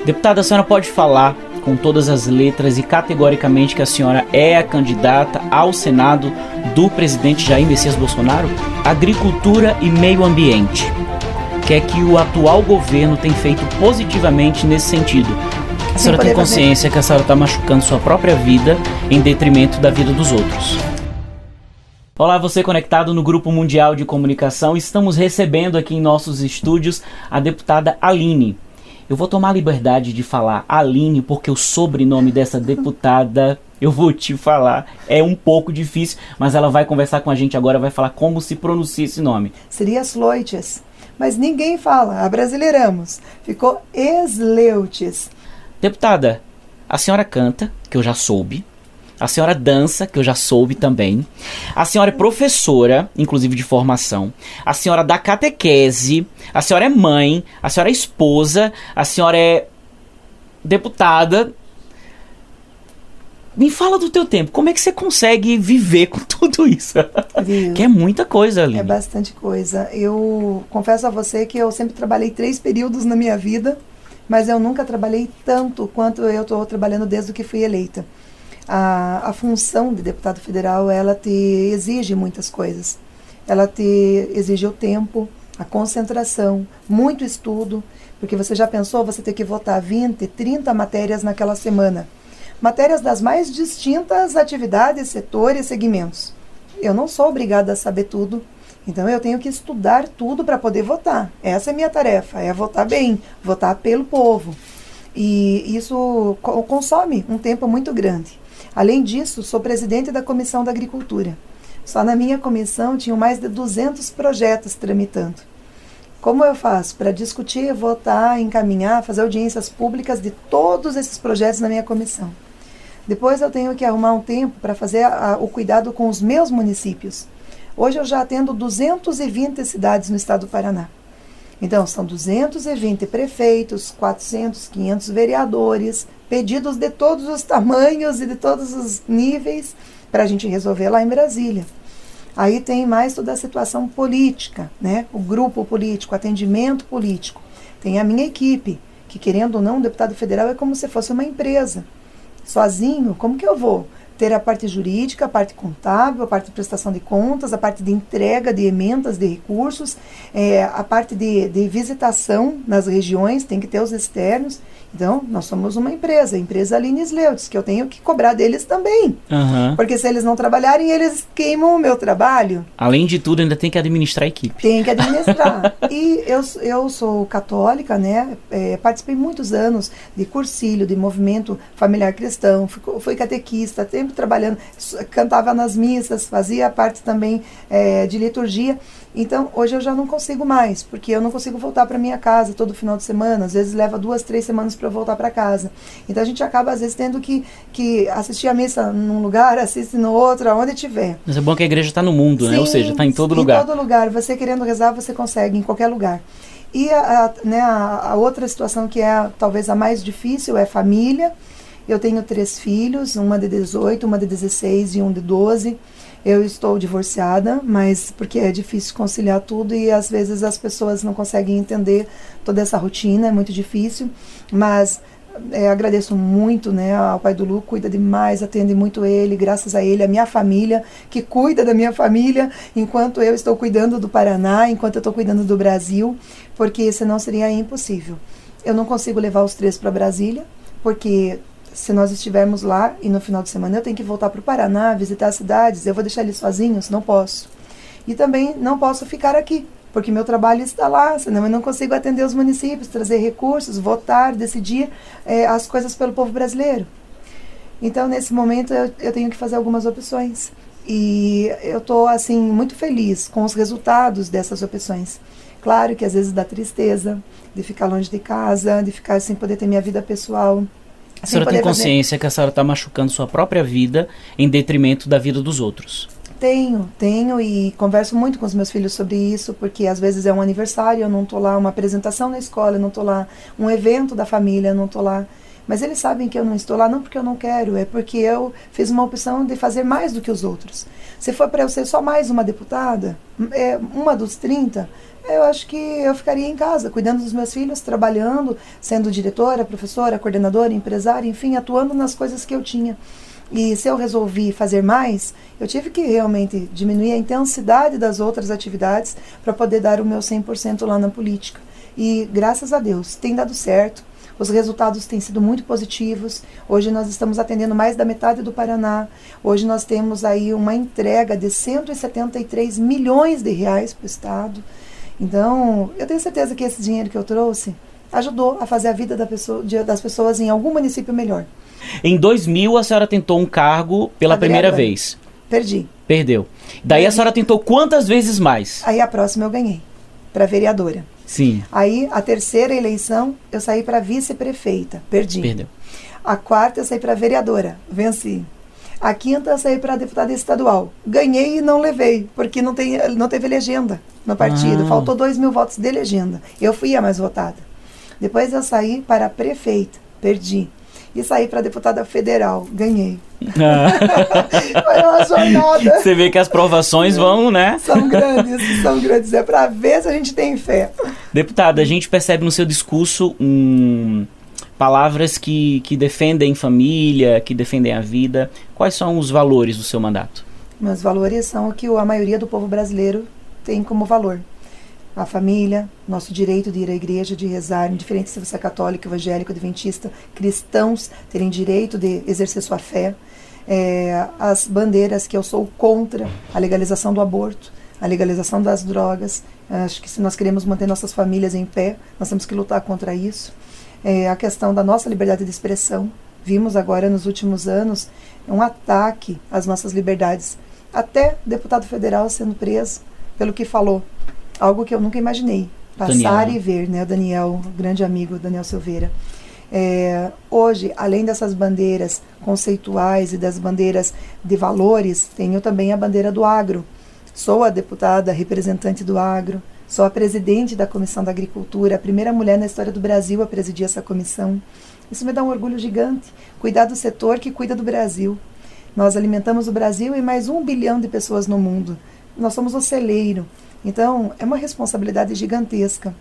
Deputada, a senhora pode falar com todas as letras e categoricamente que a senhora é a candidata ao Senado do presidente Jair Messias Bolsonaro? Agricultura e meio ambiente. O que é que o atual governo tem feito positivamente nesse sentido? A senhora tem consciência que a senhora está machucando sua própria vida em detrimento da vida dos outros. Olá, você conectado no Grupo Mundial de Comunicação. Estamos recebendo aqui em nossos estúdios a deputada Aline. Eu vou tomar a liberdade de falar Aline porque o sobrenome dessa deputada, eu vou te falar, é um pouco difícil, mas ela vai conversar com a gente agora, vai falar como se pronuncia esse nome. Seria Sleutjes, mas ninguém fala, abrasileiramos. Ficou Sleutjes. Deputada, a senhora canta, que eu já soube. A senhora dança, que eu já soube também. A senhora é professora, inclusive de formação. A senhora dá catequese. A senhora é mãe. A senhora é esposa. A senhora é deputada. Me fala do teu tempo. Como é que você consegue viver com tudo isso? Que é muita coisa, Aline. É bastante coisa. Eu confesso a você que eu sempre trabalhei 3 períodos na minha vida, mas eu nunca trabalhei tanto quanto eu estou trabalhando desde que fui eleita. A função de deputado federal, ela te exige muitas coisas. Ela te exige o tempo, a concentração, muito estudo, porque você já pensou você ter que votar 20, 30 matérias naquela semana. Matérias das mais distintas atividades, setores, segmentos. Eu não sou obrigada a saber tudo, então eu tenho que estudar tudo para poder votar. Essa é a minha tarefa, é votar bem, votar pelo povo. E isso consome um tempo muito grande. Além disso, sou presidente da Comissão da Agricultura. Só na minha comissão tinham mais de 200 projetos tramitando. Como eu faço para discutir, votar, encaminhar, fazer audiências públicas de todos esses projetos na minha comissão? Depois eu tenho que arrumar um tempo para fazer o cuidado com os meus municípios. Hoje eu já atendo 220 cidades no estado do Paraná. Então, são 220 prefeitos, 400, 500 vereadores, pedidos de todos os tamanhos e de todos os níveis para a gente resolver lá em Brasília. Aí tem mais toda a situação política, né? O grupo político, atendimento político. Tem a minha equipe, que querendo ou não, um deputado federal é como se fosse uma empresa. Sozinho, como que eu vou ter a parte jurídica, a parte contábil, a parte de prestação de contas, a parte de entrega de emendas de recursos, a parte de visitação nas regiões, tem que ter os externos. Então, nós somos uma empresa, a empresa Aline Sleutjes, que eu tenho que cobrar deles também. Uhum. Porque se eles não trabalharem, eles queimam o meu trabalho. Além de tudo, ainda tem que administrar a equipe. Tem que administrar. E eu sou católica, né? Participei muitos anos de cursilho, de movimento familiar cristão, fui catequista, sempre trabalhando, cantava nas missas, fazia parte também de liturgia. Então, hoje eu já não consigo mais, porque eu não consigo voltar para minha casa todo final de semana. Às vezes leva 2, 3 semanas para eu voltar para casa. Então, a gente acaba, às vezes, tendo que assistir a missa num lugar, assistir no outro, aonde tiver. Mas é bom que a igreja está no mundo, né? Ou seja, está em todo lugar. Em todo lugar. Você querendo rezar, você consegue, em qualquer lugar. E a outra situação que é talvez a mais difícil é família. Eu tenho 3 filhos, uma de 18, uma de 16 e um de 12. Eu estou divorciada, mas porque é difícil conciliar tudo e às vezes as pessoas não conseguem entender toda essa rotina, é muito difícil, mas agradeço muito, né, ao pai do Lu, cuida demais, atende muito ele, graças a ele, a minha família, que cuida da minha família, enquanto eu estou cuidando do Paraná, enquanto eu estou cuidando do Brasil, porque senão seria impossível. Eu não consigo levar os 3 para Brasília, porque se nós estivermos lá e no final de semana eu tenho que voltar para o Paraná, visitar as cidades, eu vou deixar eles sozinhos? Não posso. E também não posso ficar aqui, porque meu trabalho está lá, senão eu não consigo atender os municípios, trazer recursos, votar, decidir as coisas pelo povo brasileiro. Então, nesse momento, eu tenho que fazer algumas opções. E eu estou, assim, muito feliz com os resultados dessas opções. Claro que às vezes dá tristeza de ficar longe de casa, de ficar sem poder ter minha vida pessoal. A senhora tem consciência que a senhora está machucando sua própria vida em detrimento da vida dos outros? Tenho e converso muito com os meus filhos sobre isso, porque às vezes é um aniversário, eu não estou lá, uma apresentação na escola, eu não estou lá, um evento da família, eu não estou lá. Mas eles sabem que eu não estou lá, não porque eu não quero, é porque eu fiz uma opção de fazer mais do que os outros. Se for para eu ser só mais uma deputada, uma dos 30, Eu acho que eu ficaria em casa, cuidando dos meus filhos, trabalhando, sendo diretora, professora, coordenadora, empresária, enfim, atuando nas coisas que eu tinha. E se eu resolvi fazer mais, eu tive que realmente diminuir a intensidade das outras atividades para poder dar o meu 100% lá na política. E graças a Deus, tem dado certo. Os resultados têm sido muito positivos. Hoje nós estamos atendendo mais da metade do Paraná. Hoje nós temos aí uma entrega de 173 milhões de reais para o Estado. Então, eu tenho certeza que esse dinheiro que eu trouxe ajudou a fazer a vida das pessoas em algum município melhor. Em 2000, a senhora tentou um cargo pela primeira vez. Perdi. Perdeu. Daí a senhora tentou quantas vezes mais? Aí a próxima eu ganhei, para vereadora. Sim. Aí a terceira eleição eu saí para vice-prefeita, perdi. Perdeu. A quarta eu saí para vereadora, venci. A quinta eu saí para deputada estadual, ganhei e não levei, porque não teve legenda no partido, faltou 2.000 votos de legenda. Eu fui a mais votada. Depois eu saí para prefeita, perdi. E saí para deputada federal, ganhei. Foi uma jornada. Você vê que as provações vão, né? São grandes. É para ver se a gente tem fé. Deputada, a gente percebe no seu discurso palavras que defendem família, que defendem a vida. Quais são os valores do seu mandato? Meus valores são o que a maioria do povo brasileiro tem como valor. A família, nosso direito de ir à igreja, de rezar, indiferente se você é católico, evangélico, adventista, cristãos terem direito de exercer sua fé. As bandeiras que eu sou contra a legalização do aborto, a legalização das drogas. Acho que se nós queremos manter nossas famílias em pé, nós temos que lutar contra isso. A questão da nossa liberdade de expressão. Vimos agora nos últimos anos um ataque às nossas liberdades. Até deputado federal sendo preso pelo que falou. Algo que eu nunca imaginei. Passar e ver, né? O Daniel, grande amigo, Daniel Silveira. Hoje, além dessas bandeiras conceituais e das bandeiras de valores, tenho também a bandeira do agro. Sou a deputada representante do agro, sou a presidente da Comissão da Agricultura, a primeira mulher na história do Brasil a presidir essa comissão. Isso me dá um orgulho gigante. Cuidar do setor que cuida do Brasil. Nós alimentamos o Brasil e mais 1 bilhão de pessoas no mundo. Nós somos o celeiro. Então, é uma responsabilidade gigantesca.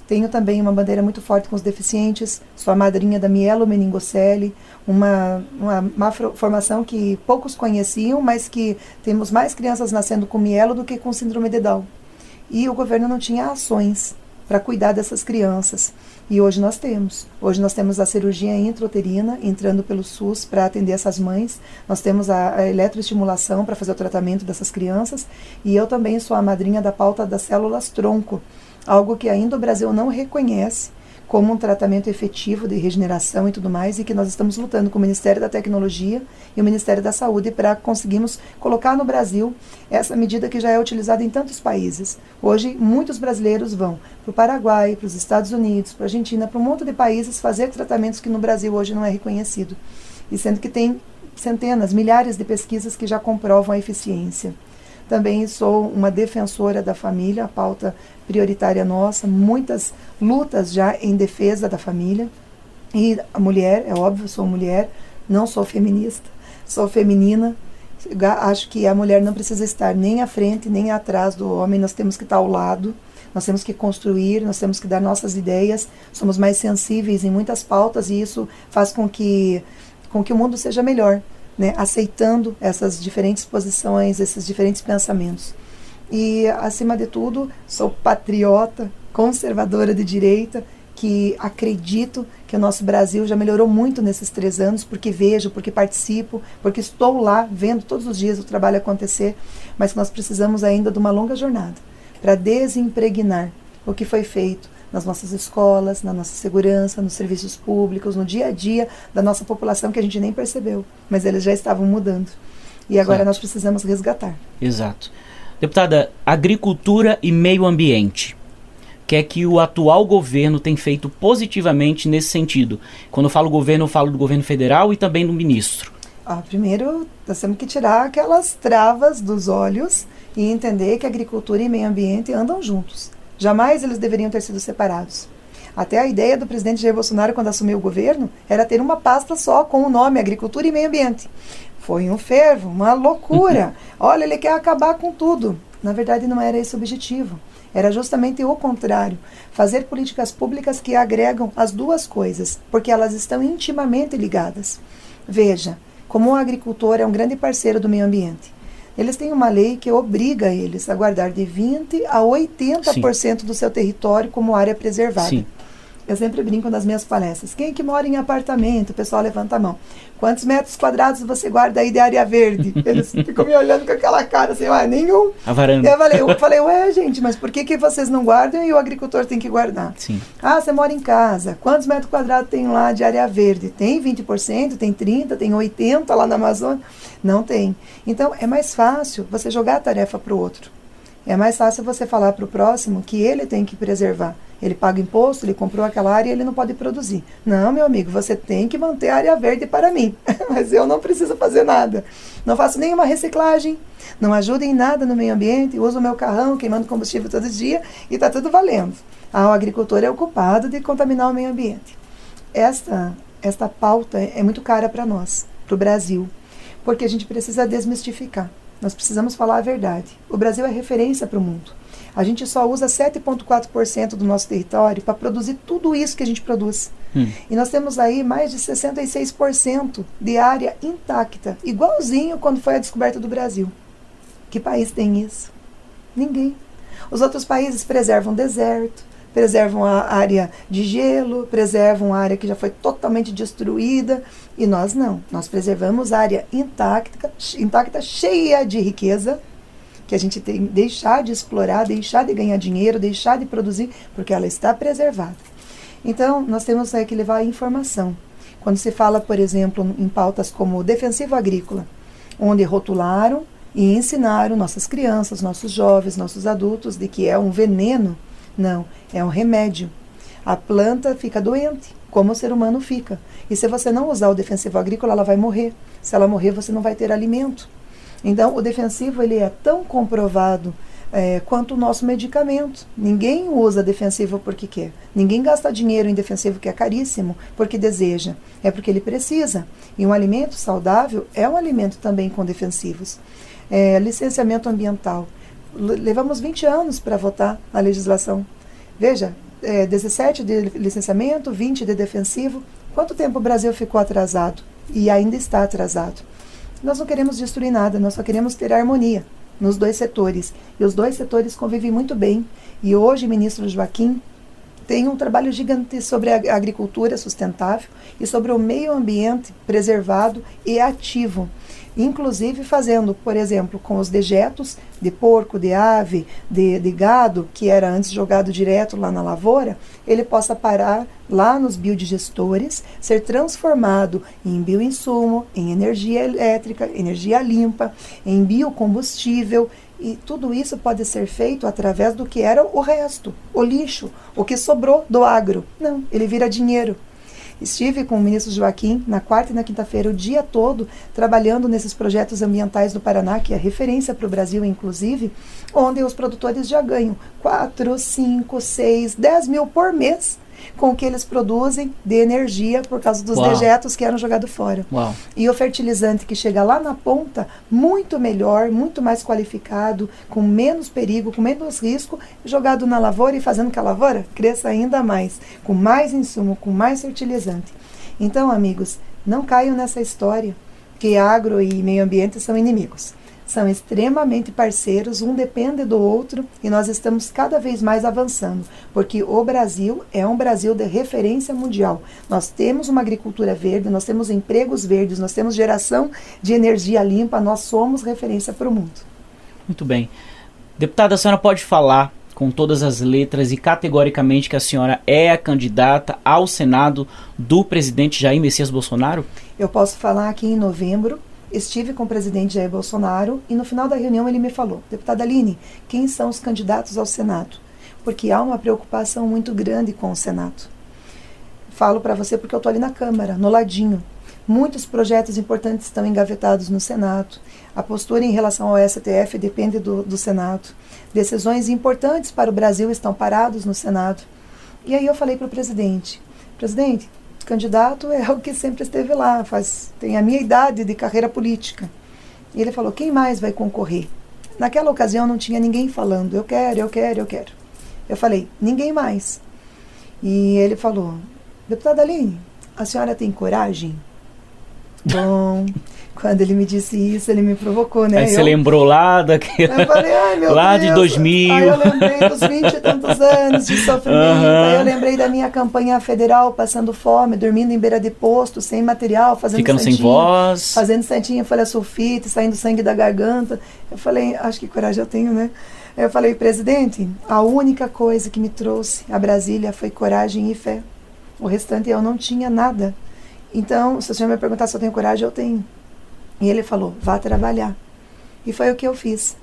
Tenho também uma bandeira muito forte com os deficientes. Sou a madrinha da mielomeningocele, uma formação que poucos conheciam, mas que temos mais crianças nascendo com mielo do que com síndrome de Down. E o governo não tinha ações para cuidar dessas crianças. E hoje nós temos. Hoje nós temos a cirurgia intrauterina entrando pelo SUS para atender essas mães. Nós temos a eletroestimulação para fazer o tratamento dessas crianças. E eu também sou a madrinha da pauta das células-tronco, algo que ainda o Brasil não reconhece como um tratamento efetivo de regeneração e tudo mais, e que nós estamos lutando com o Ministério da Tecnologia e o Ministério da Saúde para conseguirmos colocar no Brasil essa medida que já é utilizada em tantos países. Hoje, muitos brasileiros vão para o Paraguai, para os Estados Unidos, para a Argentina, para um monte de países fazer tratamentos que no Brasil hoje não é reconhecido. E sendo que tem centenas, milhares de pesquisas que já comprovam a eficiência. Também sou uma defensora da família, a pauta prioritária nossa, muitas lutas já em defesa da família. E a mulher, é óbvio, sou mulher, não sou feminista, sou feminina. Acho que a mulher não precisa estar nem à frente, nem atrás do homem, nós temos que estar ao lado, nós temos que construir, nós temos que dar nossas ideias, somos mais sensíveis em muitas pautas e isso faz com que o mundo seja melhor. Né, aceitando essas diferentes posições, esses diferentes pensamentos. E, acima de tudo, sou patriota, conservadora de direita, que acredito que o nosso Brasil já melhorou muito nesses 3 anos, porque vejo, porque participo, porque estou lá vendo todos os dias o trabalho acontecer, mas que nós precisamos ainda de uma longa jornada para desimpregnar o que foi feito nas nossas escolas, na nossa segurança, nos serviços públicos, no dia a dia da nossa população que a gente nem percebeu, mas eles já estavam mudando. E agora Exato. Nós precisamos resgatar. Exato. Deputada, agricultura e meio ambiente. O que é que o atual governo tem feito positivamente nesse sentido? Quando eu falo governo, eu falo do governo federal e também do ministro. Primeiro, nós temos que tirar aquelas travas dos olhos e entender que agricultura e meio ambiente andam juntos. Jamais eles deveriam ter sido separados. Até a ideia do presidente Jair Bolsonaro, quando assumiu o governo, era ter uma pasta só com o nome Agricultura e Meio Ambiente. Foi um fervo, uma loucura. Olha, ele quer acabar com tudo. Na verdade, não era esse o objetivo. Era justamente o contrário, fazer políticas públicas que agregam as duas coisas, porque elas estão intimamente ligadas. Veja, como o agricultor é um grande parceiro do meio ambiente, eles têm uma lei que obriga eles a guardar de 20% a 80% do seu território como área preservada. Sim. Eu sempre brinco nas minhas palestras. Quem é que mora em apartamento? O pessoal levanta a mão. Quantos metros quadrados você guarda aí de área verde? Eles ficam me olhando com aquela cara assim, nenhum. A varanda. Eu falei, ué, gente, mas por que vocês não guardam e o agricultor tem que guardar? Sim. Você mora em casa. Quantos metros quadrados tem lá de área verde? Tem 20%, tem 30%, tem 80% lá na Amazônia? Não tem. Então, é mais fácil você jogar a tarefa para o outro. É mais fácil você falar para o próximo que ele tem que preservar. Ele paga imposto, ele comprou aquela área e ele não pode produzir. Não, meu amigo, você tem que manter a área verde para mim. Mas eu não preciso fazer nada. Não faço nenhuma reciclagem, não ajudo em nada no meio ambiente, uso o meu carrão queimando combustível todo dia e está tudo valendo. O agricultor é o culpado de contaminar o meio ambiente. Esta pauta é muito cara para nós, para o Brasil, porque a gente precisa desmistificar. Nós precisamos falar a verdade. O Brasil é referência para o mundo. A gente só usa 7,4% do nosso território para produzir tudo isso que a gente produz. E nós temos aí mais de 66% de área intacta, igualzinho quando foi a descoberta do Brasil. Que país tem isso? Ninguém. Os outros países preservam deserto, preservam a área de gelo, preservam a área que já foi totalmente destruída, e nós não. Nós preservamos a área intacta, cheia de riqueza, que a gente tem que deixar de explorar, deixar de ganhar dinheiro, deixar de produzir, porque ela está preservada. Então, nós temos que levar a informação. Quando se fala, por exemplo, em pautas como defensivo agrícola, onde rotularam e ensinaram nossas crianças, nossos jovens, nossos adultos, de que é um veneno. Não, é um remédio. A planta fica doente, como o ser humano fica. E se você não usar o defensivo agrícola, ela vai morrer. Se ela morrer, você não vai ter alimento. Então, o defensivo ele é tão comprovado quanto o nosso medicamento. Ninguém usa defensivo porque quer. Ninguém gasta dinheiro em defensivo que é caríssimo porque deseja. É porque ele precisa. E um alimento saudável é um alimento também com defensivos. Licenciamento ambiental. Levamos 20 anos para votar a legislação. Veja, 17 de licenciamento, 20 de defensivo. Quanto tempo o Brasil ficou atrasado? E ainda está atrasado. Nós não queremos destruir nada, nós só queremos ter harmonia nos dois setores. E os dois setores convivem muito bem. E hoje o ministro Joaquim tem um trabalho gigante sobre a agricultura sustentável e sobre o meio ambiente preservado e ativo. Inclusive fazendo, por exemplo, com os dejetos de porco, de ave, de gado, que era antes jogado direto lá na lavoura, ele possa parar lá nos biodigestores, ser transformado em bioinsumo, em energia elétrica, energia limpa, em biocombustível, e tudo isso pode ser feito através do que era o resto, o lixo, o que sobrou do agro. Não, ele vira dinheiro. Estive com o ministro Joaquim na quarta e na quinta-feira o dia todo trabalhando nesses projetos ambientais do Paraná, que é referência para o Brasil, inclusive, onde os produtores já ganham 4, 5, 6, 10 mil por mês com o que eles produzem de energia por causa dos dejetos que eram jogados fora. E o fertilizante que chega lá na ponta, muito melhor, muito mais qualificado, com menos perigo, com menos risco, jogado na lavoura e fazendo que a lavoura cresça ainda mais, com mais insumo, com mais fertilizante. Então, amigos, não caiam nessa história que agro e meio ambiente são inimigos. São extremamente parceiros, um depende do outro e nós estamos cada vez mais avançando, porque o Brasil é um Brasil de referência mundial. Nós temos uma agricultura verde, nós temos empregos verdes, nós temos geração de energia limpa, nós somos referência para o mundo. Muito bem. Deputada, a senhora pode falar com todas as letras e categoricamente que a senhora é a candidata ao Senado do presidente Jair Messias Bolsonaro? Eu posso falar que em novembro estive com o presidente Jair Bolsonaro e no final da reunião ele me falou: deputada Aline, quem são os candidatos ao Senado? Porque há uma preocupação muito grande com o Senado. Falo para você porque eu estou ali na Câmara, no ladinho. Muitos projetos importantes estão engavetados no Senado. A postura em relação ao STF depende do Senado. Decisões importantes para o Brasil estão parados no Senado. E aí eu falei para o presidente: candidato é o que sempre esteve lá, tem a minha idade de carreira política. E ele falou: quem mais vai concorrer? Naquela ocasião não tinha ninguém falando, eu quero. Eu falei, ninguém mais. E ele falou, deputada Aline, a senhora tem coragem? Bom, quando ele me disse isso, ele me provocou, né? Aí você lembrou lá daquele... Eu falei, ai meu lá Deus. de 2000. Aí eu lembrei dos 20 e tantos anos de sofrimento. Aí eu lembrei da minha campanha federal, passando fome, dormindo em beira de posto, sem material, fazendo ficando santinho, sem voz. fazendo santinho, folha sulfite, saindo sangue da garganta. Eu falei, acho que coragem eu tenho, né? Eu falei, presidente, a única coisa que me trouxe a Brasília foi coragem e fé. O restante eu não tinha nada. Então, se o senhor me perguntar se eu tenho coragem, eu tenho. E ele falou, vá trabalhar. E foi o que eu fiz.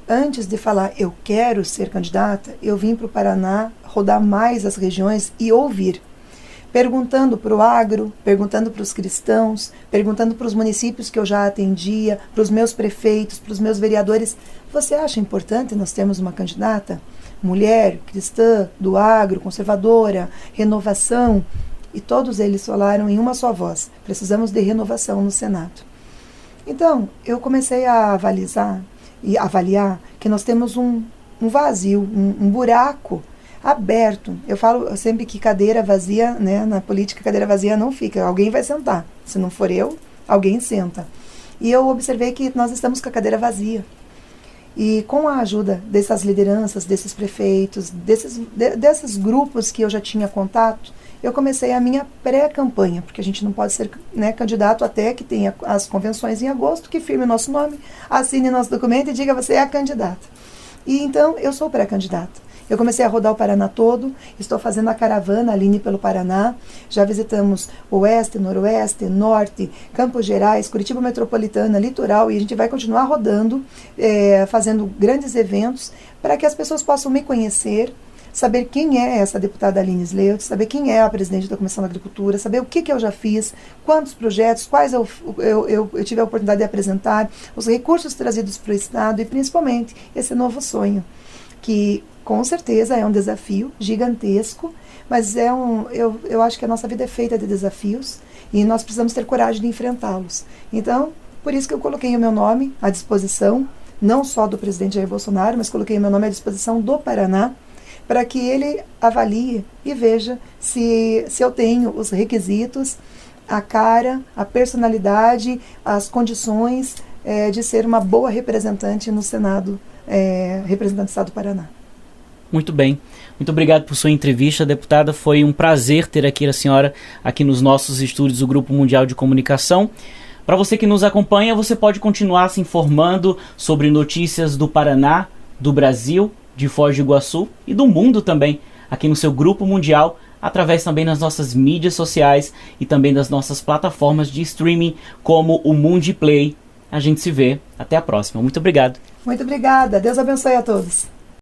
Antes de falar, eu quero ser candidata, eu vim para o Paraná rodar mais as regiões e ouvir. Perguntando para o agro, perguntando para os cristãos, perguntando para os municípios que eu já atendia, para os meus prefeitos, para os meus vereadores. Você acha importante nós termos uma candidata? Mulher, cristã, do agro, conservadora, renovação? E todos eles falaram em uma só voz, precisamos de renovação no Senado. Então, eu comecei a avaliar que nós temos um vazio, um buraco aberto. Eu falo sempre que cadeira vazia, né, na política, cadeira vazia não fica, alguém vai sentar. Se não for eu, alguém senta. E eu observei que nós estamos com a cadeira vazia. E com a ajuda dessas lideranças, desses prefeitos, desses grupos que eu já tinha contato, eu comecei a minha pré-campanha, porque a gente não pode ser, né, candidato até que tenha as convenções em agosto, que firme o nosso nome, assine nosso documento e diga você é a candidata. E então eu sou pré-candidata. Eu comecei a rodar o Paraná todo, estou fazendo a caravana Aline pelo Paraná, já visitamos Oeste, Noroeste, Norte, Campos Gerais, Curitiba Metropolitana, Litoral, e a gente vai continuar rodando, fazendo grandes eventos, para que as pessoas possam me conhecer, saber quem é essa deputada Aline Sleut, saber quem é a presidente da Comissão da Agricultura, saber o que eu já fiz, quantos projetos, quais eu tive a oportunidade de apresentar, os recursos trazidos para o Estado e principalmente esse novo sonho, que com certeza é um desafio gigantesco, mas eu acho que a nossa vida é feita de desafios e nós precisamos ter coragem de enfrentá-los. Então, por isso que eu coloquei o meu nome à disposição, não só do presidente Jair Bolsonaro, mas coloquei o meu nome à disposição do Paraná, para que ele avalie e veja se eu tenho os requisitos, a cara, a personalidade, as condições de ser uma boa representante no Senado, representante do Estado do Paraná. Muito bem. Muito obrigado por sua entrevista, deputada. Foi um prazer ter aqui a senhora aqui nos nossos estúdios do Grupo Mundial de Comunicação. Para você que nos acompanha, você pode continuar se informando sobre notícias do Paraná, do Brasil, de Foz do Iguaçu e do mundo também, aqui no seu Grupo Mundial, através também das nossas mídias sociais e também das nossas plataformas de streaming, como o Mundiplay. A gente se vê. Até a próxima. Muito obrigado. Muito obrigada. Deus abençoe a todos.